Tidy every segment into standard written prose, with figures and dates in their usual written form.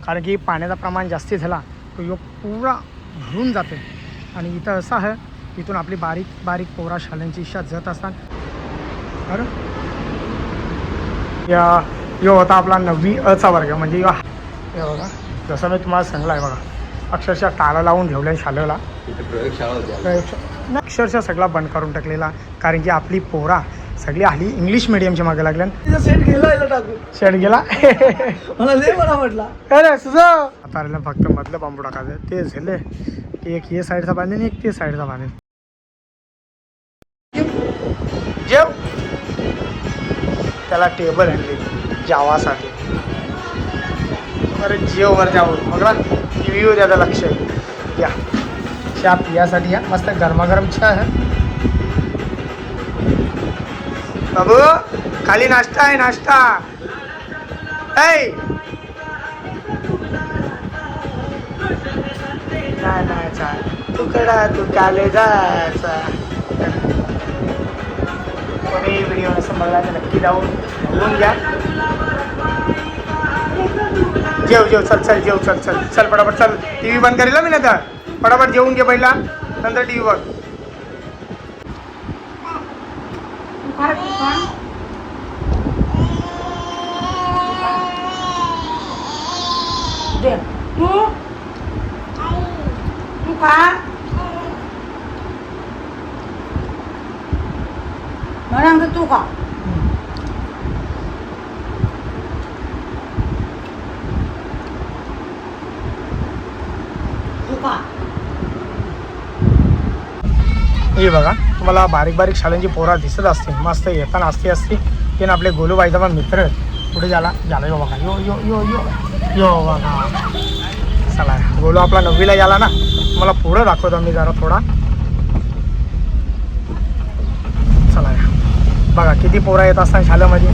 कारण की पाण्याचं प्रमाण जास्ती झाला तो योग पुरा भरून जाते. आणि इथं असं आहे इथून आपली बारीक बारीक पोरा शाळांची इच्छा जात असतात. बरं यो होता आपला 9वी अचा वर्ग म्हणजे हे बघा जसं मी तुम्हाला सांगला आहे बघा अक्षरशः टाळं लावून ठेवल्या शाळेला. प्रयोगशाळा अक्षरशः सगळा बंद करून टाकलेला कारण की आपली पोरा सगळी हल्ली इंग्लिश मिडियमच्या मागे लागल्या. सेट गेला टाकू शेड गेला मला लय बरा म्हटला. अरे तुझं आता फक्त मधलं बांबू टाकायचं ते झाले की एक हे साईडचा बांधेन एक ते साईडचा बांधेन. जेव त्याला टेबल आणली जावासाठी. अरे जेव वर जावं बघा टी व्हीवर द्यायला लक्ष या चहा पियासाठी या मस्त गरमागरम चहा आहे. बाबू खाली नाश्ता आहे नाश्ता. नाही तुकडा तू काले जायचा. कोणी व्हिडिओ नसेल बघला तर नक्की जाऊन बघून घ्या. जेव चल चल जेव चल चल चल पटापट चल. टी व्ही बंद करेल मी ना तर पटापट जेवून घे पहिला नंतर टी व्ही बघ. तू खा म्हणा तू खा. हे बघा तुम्हाला बारीक बारीक शाळांची पोरा दिसत असते मस्त येताना असते ते ना आपले गोलूबाईचा पण मित्र पुढे झाला यो बघा यो यो यो यो यो बघा. चला गोलू आपला 9वीला गेला ना मला पुढं दाखवतो मी जरा थोडा. चला बघा किती पोरा येत असतात शाळेमध्ये.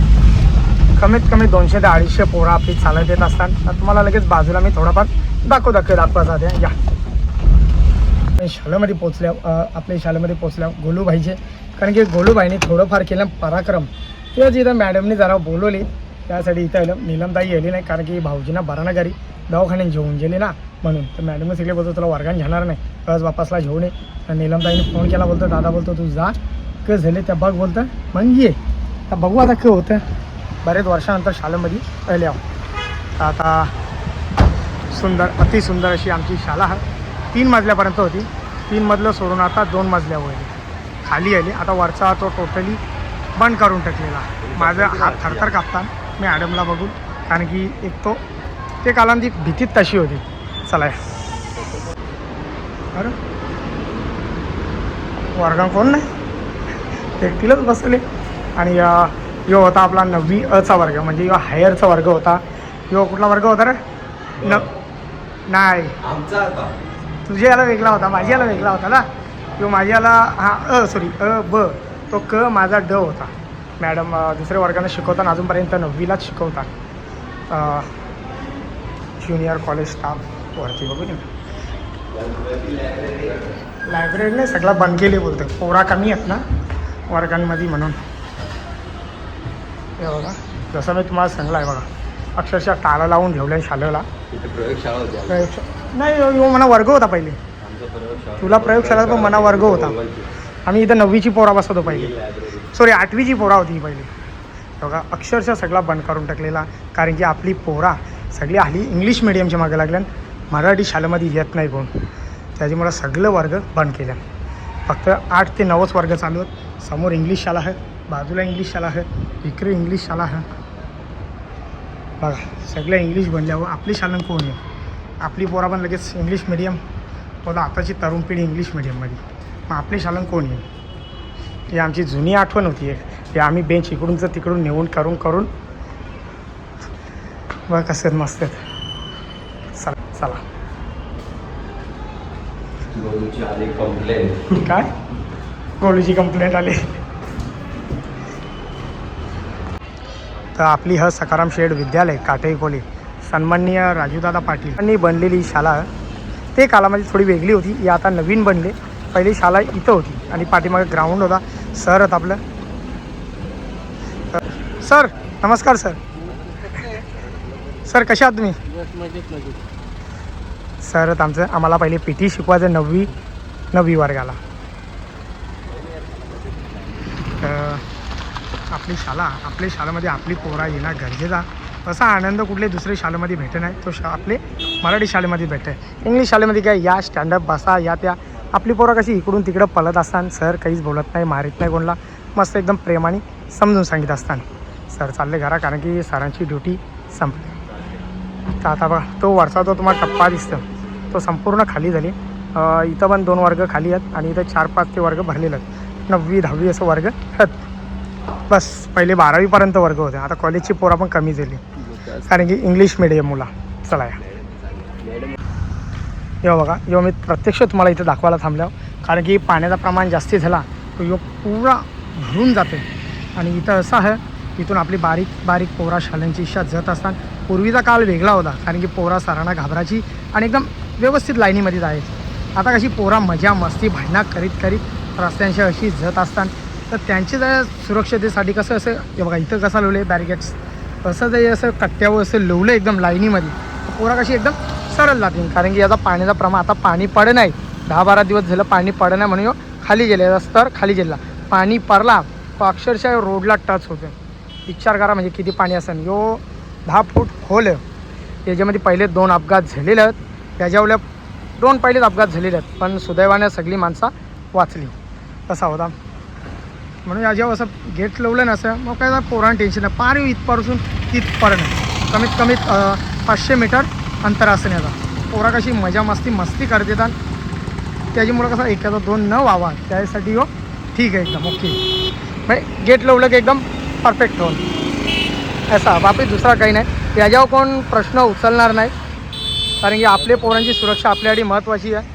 कमीत कमी 200 ते 250 पोरा आपली चालत येत असतात. तुम्हाला लगेच बाजूला मी थोडाफार दाखवा जाते या. शाळेमध्ये आपल्या शाळेमध्ये पोचल्या गोलूबाईचे कारण की गोलूबाईने थोडंफार केलं पराक्रम. तेव्हा जिथं मॅडमने जरा बोलवली त्यासाठी इथं आलं. नीलमताई गेली नाही कारण की भाऊजींना बरा ना घरी दवाखान्यात घेऊन गेली ना म्हणून. तर मॅडमने सगळे बोलतो तुला वर्गात घेणार नाही बस वापसला घेऊन ये. नीलमताईने फोन केला बोलतो दादा बोलतो तू जा क झाले त्या बघ बोलतं मग ये. तर बघू आता क होतं. बरेच वर्षानंतर शाळेमध्ये पहिले आहो. आता सुंदर अतिसुंदर अशी आमची शाळा आहे. 3 मजल्यापर्यंत होती. 3 मजलं सोडून आता 2 मजल्यावर खाली आली. आता वरचा तो टोटली बंद करून टाकलेला. माझा हात थरथर कापता मी मॅडमला बघून कारण की एक तो ते कालांती भीतीत तशी होती. चला अरे वर्गात कोण नाही एकटीलाच बसले. आणि यो होता आपला 9वी अचा वर्ग म्हणजे यो हायरचा वर्ग होता. यो कुठला वर्ग होता रे नाही तुझ्या याला वेगळा होता माझ्या याला वेगळा होता ना. तो माझ्या याला हां सॉरी ब तो क माझा ड होता. मॅडम दुसऱ्या वर्गाने शिकवताना अजूनपर्यंत 9वीलाच शिकवतात. ज्युनियर कॉलेज स्टाफ वरती बघू ना. लायब्ररीने सगळा बंद केली बोलतो पोरा कमी आहेत ना वर्गांमध्ये म्हणून. हे बघा जसं मी तुम्हाला सांगला आहे बघा अक्षरशः टाळं लावून ठेवल्या शाळेला. नाही यो मना वर्ग होता पहिले. तुला प्रयोगशाळा पण मना वर्ग होता. आम्ही इथं 9वीची पोरा बसवतो पहिले सॉरी 8वीची पोरा होती पहिले. बघा अक्षरशः सगळा बंद करून टाकलेला कारण की आपली पोरा सगळी हल्ली इंग्लिश मिडियमच्या मागे लागल्या. मराठी शाळेमध्ये येत नाही कोण त्याच्यामुळं सगळं वर्ग बंद केल्या. फक्त 8 ते 9च वर्ग चालू आहेत. समोर इंग्लिश शाळा आहे बाजूला इंग्लिश शाळा आहे इकडे इंग्लिश शाळा आहे. बघा सगळं इंग्लिश बनल्यावर आपली शाळा कोण आहे. आपली पोरा पण लगेच इंग्लिश मिडियम बघा आताची तरुण पिढी इंग्लिश मिडियममध्ये. मग आपली शाळा कोण आहे. ही आमची जुनी आठवण होती हे आम्ही बेंच इकडूनचं तिकडून नेऊन करून बघा कसं मस्त आहेत. चला काय गोलूची कंप्लेंट आली. तर आपली सकाराम शेड विद्यालय काटेकोली सन्माननीय राजूदादा पाटील यांनी बनलेली शाळा ते कालामध्ये थोडी वेगळी होती. ही आता नवीन बनले. पहिली शाळा इथं होती आणि पाठीमागे ग्राउंड होता. सर आहेत आपलं. सर नमस्कार सर. सर कशा आहात तुम्ही? सर आम्हाला पहिले PT शिकवायचं नववी वर्गाला. आपली शाळेमध्ये आपली पोरा येणं गरजेचा. असा आनंद कुठले दुसऱ्या शाळेमध्ये भेटत नाही, तो आपले मराठी शाळेमध्ये भेटते. इंग्लिश शाळेमध्ये काय या स्टँडअप बसा या त्या, आपली पोरा कशी इकडून तिकडं पळत असतात. सर काहीच बोलत नाही, मारित नाही कोणाला, मस्त एकदम प्रेमाने समजून सांगित असतात. सर चालले घरा कारण की सरांची ड्युटी संपली. तर आता बघा तो वरचा तो तुम्हाला टप्पा दिसतो तो संपूर्ण खाली झाली. इथं पण 2 वर्ग खाली आहेत आणि इथं 4-5 ते वर्ग भरलेले आहेत. 9वी 10वी असं वर्ग आहेत. बस पहिले 12वीपर्यंत वर्ग होते. आता कॉलेजची पोरा पण कमी झाली कारण की इंग्लिश मिडियम मुला. चला या यो बघा, यो मी प्रत्यक्ष तुम्हाला इथं दाखवायला थांबलो कारण की पाण्याचं प्रमाण जास्ती झाला तो यो पुरा भरून जाते. आणि इथं असं आहे, इथून आपली बारीक बारीक पोरा शाळांची इच्छा जात असतात. पूर्वीचा काळ वेगळा होता कारण की पोरा सरांना घाबरायची आणि एकदम व्यवस्थित लाईनीमध्ये जायची. आता कशी पोरा मजा मस्ती भांडणं करीत करीत रस्त्यांशी अशी जात असतात. तर त्यांची जर सुरक्षतेसाठी कसं असं हे बघा इथं कसं लावले बॅरिकेड्स, असं जरी असं कट्ट्यावर असं लावलं एकदम लाईनीमध्ये, पोरा कशी एकदम सरळ जातील. कारण की याचा पाण्याचा प्रमाण आता पाणी पड नाही, 10-12 दिवस झालं पाणी पड नाही म्हणून खाली गेले, स्तर खाली गेला. पाणी पडला तो अक्षरशः रोडला टच होते. विचार करा म्हणजे किती पाणी असेल. यो 10 फूट खोल आहे. याच्यामध्ये पहिले 2 अपघात झालेले आहेत. त्याच्यावर 2 पहिलेच अपघात झालेले आहेत, पण सुदैवाने सगळी माणसं वाचली. तसा होता म्हणून या जेव्हा असं गेट लावलं ना असं मग काय पोरांना टेन्शन नाही. पार इथपासून तिथपर्यंत कमीत कमीत 500 मीटर अंतर असं नाही. आता पोरा कशी मजा मस्ती करत येतात. त्याच्यामुळं कसं एखादा 2 न व्हावा त्यासाठी हो ठीक आहे एकदम ओके. म्हणजे गेट लावलं की एकदम परफेक्ट होऊन असा बाकी दुसरा काही नाही. याच्यावर कोण प्रश्न उचलणार नाही कारण की आपले पोरांची सुरक्षा आपल्यासाठी महत्त्वाची आहे.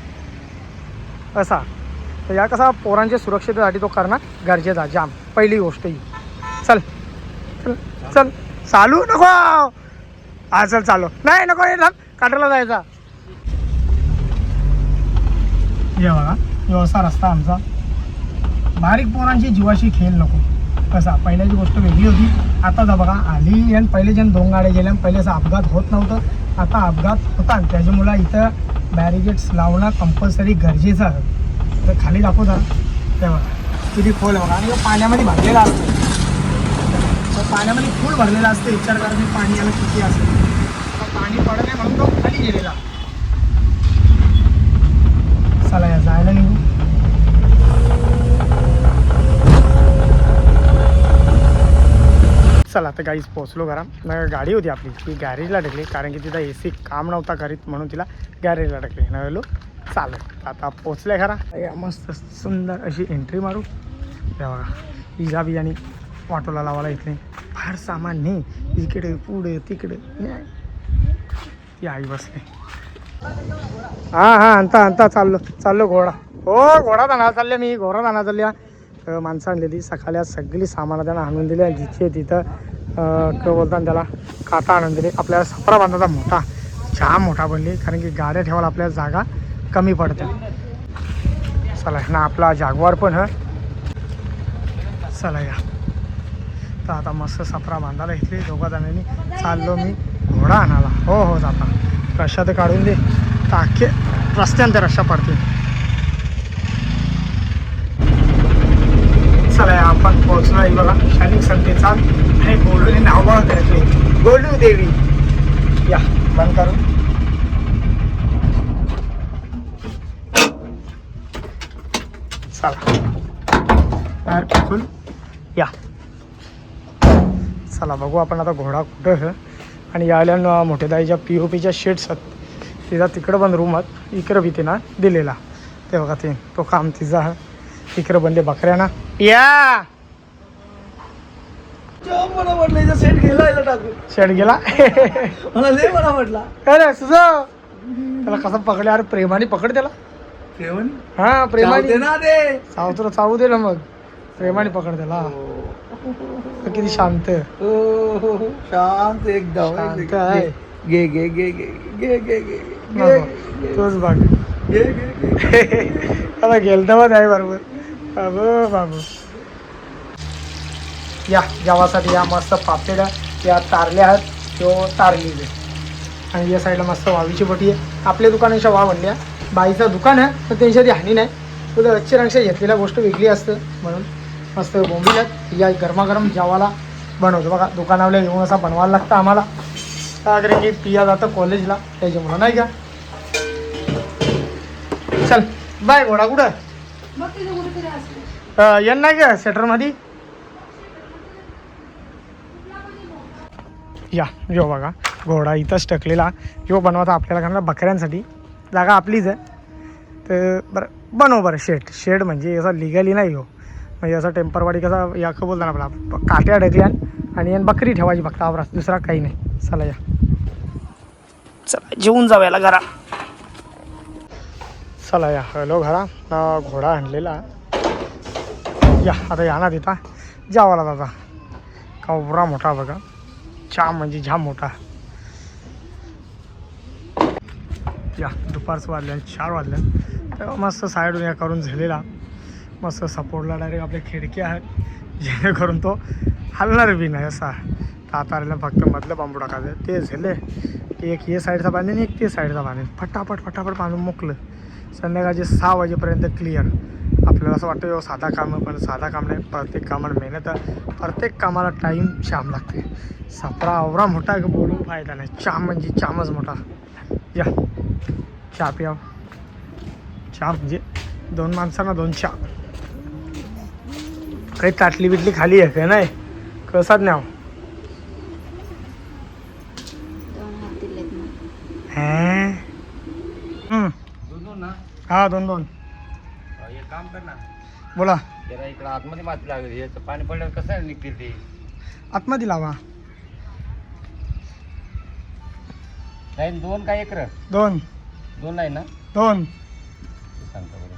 असा तर या कसा पोरांच्या सुरक्षेसाठी तो करणं गरजेचा जाम पहिली गोष्ट ही. चल चल चल चालू नको हा चल चालू नाही नको हे काठाला जायचा. ये बघा यो असा रस्ता आमचा. बारीक पोरांची जीवाशी खेळ नको. कसा पहिल्याची गोष्ट वेगळी होती. आता जा बघा आली आणि पहिले जण 2 गाड्या गेल्या पहिले असं अपघात होत नव्हतं. आता अपघात होतात त्याच्यामुळं इथं बॅरिकेड्स लावणं कंपल्सरी गरजेचं आहे. तर खाली दाखवता तेव्हा किती खोल बघा आणि पाण्यामध्ये भरलेला असतो. तर पाण्यामध्ये फुल भरलेला असते. विचार करा की पाणी याला किती असेल. तर पाणी पडत नाही म्हणून तो खाली गेलेला. चला या जायला निघू. चला तर काहीच पोचलो घरा. गाडी होती आपली ती गॅरेजला टाकली कारण की तिथं AC काम नव्हता करीत म्हणून तिला गॅरेजला टाकली. नवलो चालत आता पोचले घरा. मस्त सुंदर अशी एंट्री मारू. तेव्हा इजा बी आणि ऑटोला लावायला इथले फार सामान नाही. इकडे पुढे तिकडे ती आई बसले. हां आणता चाललो घोडा. हो घोडा आणा चालले मी. घोडा आणा चालल्या माणसं आणलेली सकाळी आज सगळी सामानं त्यांना आणून दिली. आणि जिथे तिथं काय बोलतात त्याला काटा आणून दिले. आपल्याला सफरा बांधाचा मोठा जाम मोठा बनली कारण की गाड्या ठेवायला आपल्याला जागा कमी पडते. चला ना आपला जागवार पण ह. चला या तर आता मस्त सफरा बांधायला घेतली. 2 जणांनी चाललो मी घोडा आणायला. हो जाता रश्या तर काढून दे तर अख्खे रस्त्यानं ते रश्या पडते. चला आपण पोहोचलो आहे बघा शालिक संतेचा आणि गोलूने नाव घेतले गोलू देवी. या बंद करून चला फुल या. चला बघू आपण आता घोडा कुठं. आणि यायला मोठ्या दाईच्या POPच्या शेड्स आहेत तिचा तिकडं पण रूम आहेत. इकडं बी तिनं दिलेला ते बघा ते तो काम तिचा आहे. तिकडं बनले बकऱ्याना या मला म्हटलं सेट गेला याला टाकून. शेड गेला मला लय बरा वाटला. अरे तुझं त्याला कसं पकडले. अरे प्रेमाने पकड त्याला. प्रेमन हा प्रेमाने ना दे चाव तुला चावू दे ना मग. प्रेमाने पकड त्याला. किती शांत शांत एकदम शांत आहे. गे गे गे गे गे गे गे तोच बघ गे गे आता गेलता बघ आहे बरोबर. बाबू या जेवासाठी या मस्त पापलेल्या या तारल्या आहेत तो तारली आणि या साईडला मस्त वावीची बोटी आहे. आपल्या दुकानाच्या वाव आणल्या, बाईचं दुकान आहे तर त्यांच्या ती हानी नाही. तुला अच्छी घेतलेल्या गोष्ट वेगळी असतं म्हणून मस्त बोंबिलात या गरमागरम जेवायला बनवतो बघा. दुकानावल्या येऊन असा बनवायला लागतं आम्हाला, का कारण की पिया जातं कॉलेजला त्याच्यामुळं नाही का. चल बाय. घोडा कुठं मग तिथे कुठेतरी असते. येण नाही का सेटरमध्ये. या यो बघा घोडा इथंच टकलेला. यो बनवता आपल्याला कारण बकऱ्यांसाठी. जागा आपलीच आहे तर बरं बनव बरं. शेड म्हणजे असं लिगली नाही हो, म्हणजे असं टेम्परवाडी कसा या का बोलता ना आपला काट्या ढकल्यान आणि यान बकरी ठेवायची फक्त आवरास, दुसरा काही नाही. चला या, चला जेवून जाऊयाला घरा. चला या हॅलो घरा. घोडा आणलेला या. आता या ना देता जावाला दादा. कावरा मोठा बघा, जाम म्हणजे जाम मोठा. या दुपारचं वाजल्या 4 वाजल्या तेव्हा मस्त साईडून या करून झालेला. मस्त सपोर्टला डायरेक्ट आपल्या खिडक्या आहेत जेणेकरून तो हलणार बी नाही असा. तातारीला फक्त मधलं बांबू टाकायचं ते झाले की एक हे साईडचा बांधेन एक ते साईडचा बांधेन, फटाफट बांधून मोकलं. संध्याकाळचे 6 वाजेपर्यंत क्लिअर. आपल्याला असं वाटतं हो साधा काम आहे, पण साधा काम नाही. प्रत्येक कामाला मेहनत आहे, प्रत्येक कामाला टाईम चाम लागते. सापरा आवरा मोठा बोलून फायदा नाही. चाम म्हणजे चामच मोठा. या चहा प्या. चहा म्हणजे 2 माणसांना 2 चहा. काही ताटली बिटली खाली आहे का नाही कसात नाही. हा 2 एक काम कर ना, बोला. जरा इकडं आतमध्ये माती लागली. याचं पाणी पडल्यावर कसं निघतील ते. आतमध्ये लावा. नाही 2 काय एकर? 2 नाही ना, 2 सांगतो बरं.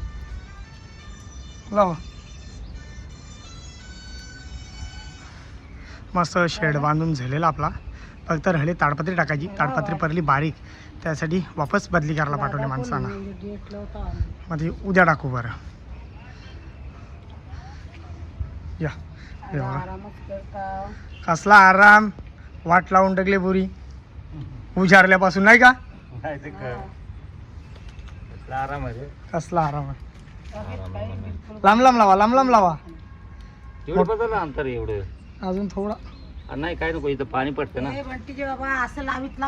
लावा. मस्त शेड बांधून झालेला आपला. फक्त राहिली ताडपत्री टाकायची. ताडपत्री पडली बारीक, त्यासाठी वापस बदली करायला पाठवले माणसांना. मग ती उद्या टाकू बरं. या कसला आराम. वाट लावून टाकले पुरी उजारल्यापासून नाही का. नाही ते कसला आराम आहे. कसला आराम आहे. लांब लांब लावा. एवढं बदललं अंतर एवढं अजून थोडा. नाही काय नको, इथं पाणी पडतं ना. बंटीचे बाबा असं लावित